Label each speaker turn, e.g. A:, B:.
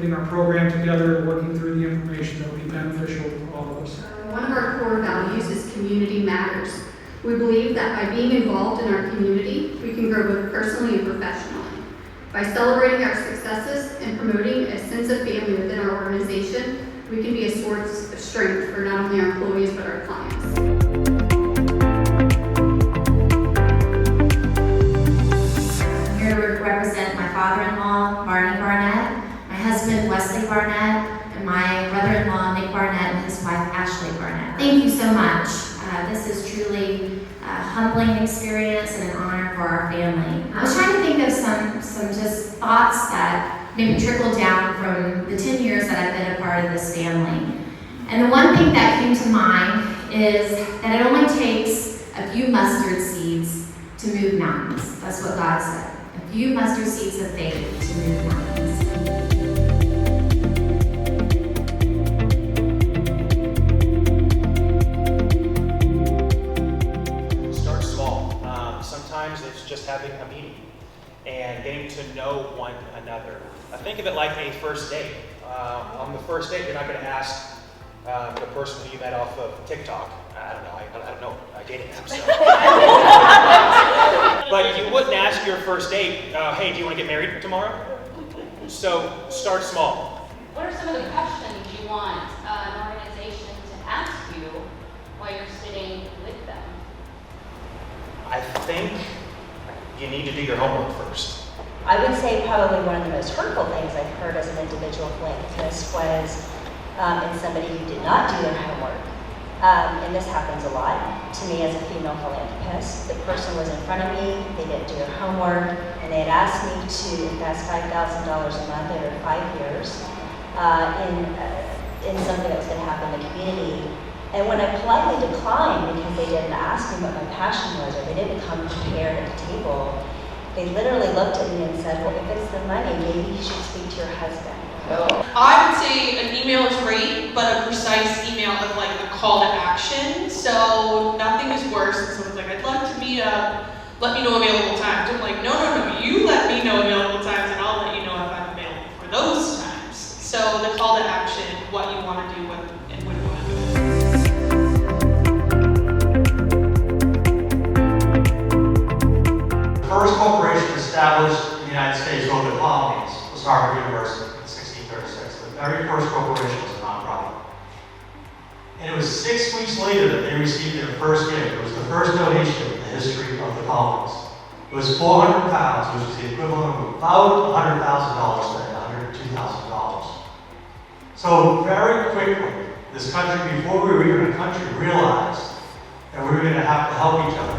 A: putting our program together, working through the information that will be beneficial to all of us.
B: One of our core values is community matters. We believe that by being involved in our community, we can grow both personally and professionally. By celebrating our successes and promoting a sense of family within our organization, we can be a source of strength for not only our employees, but our clients.
C: I'm here to represent my father-in-law, Barney Barnett, my husband, Wesley Barnett, and my brother-in-law, Nick Barnett, and his wife, Ashley Barnett. Thank you so much. This is truly a humbling experience and an honor for our family. I was trying to think of some just thoughts that maybe trickled down from the 10 years that I've been a part of this family. And the one thing that came to mind is that it only takes a few mustard seeds to move mountains. That's what God said. A few mustard seeds of faith to move mountains.
D: Sometimes it's just having a meeting and getting to know one another. Think of it like a first date. On the first date, you're not going to ask the person who you met off of TikTok. I don't know, dating apps. So. But you wouldn't ask your first date, hey, do you want to get married tomorrow? So start small.
E: What are some of the questions you want an organization to ask you while you're sitting with them?
D: I think you need to do your homework first.
F: I would say probably one of the most hurtful things I've heard as an individual philanthropist was in somebody who did not do their homework. And this happens a lot to me as a female philanthropist. The person was in front of me, they didn't do their homework, and they had asked me to invest $5,000 a month over 5 years in something that was going to happen in the community. And when I politely declined because they didn't ask me what my passion was or they didn't come prepared at the table, they literally looked at me and said, well, if it's the money, maybe you should speak to your husband.
G: I would say an email is great, but a precise email of like a call to action. So nothing is worse than someone's like, I'd love to meet up, let me know available times. I'm like, no, you let me know available times and I'll let you know if I'm available for those times. So the call to action, what you want to do, and when you want to do it.
H: The first corporation established in the United States over the colonies was Harvard University in 1636. The very first corporation was a nonprofit. And it was 6 weeks later that they received their first gift. It was the first donation in the history of the colonies. It was 400 pounds, which is the equivalent of about $100,000 today, $102,000. So very quickly, this country, before we were even a country, realized that we were going to have to help each other.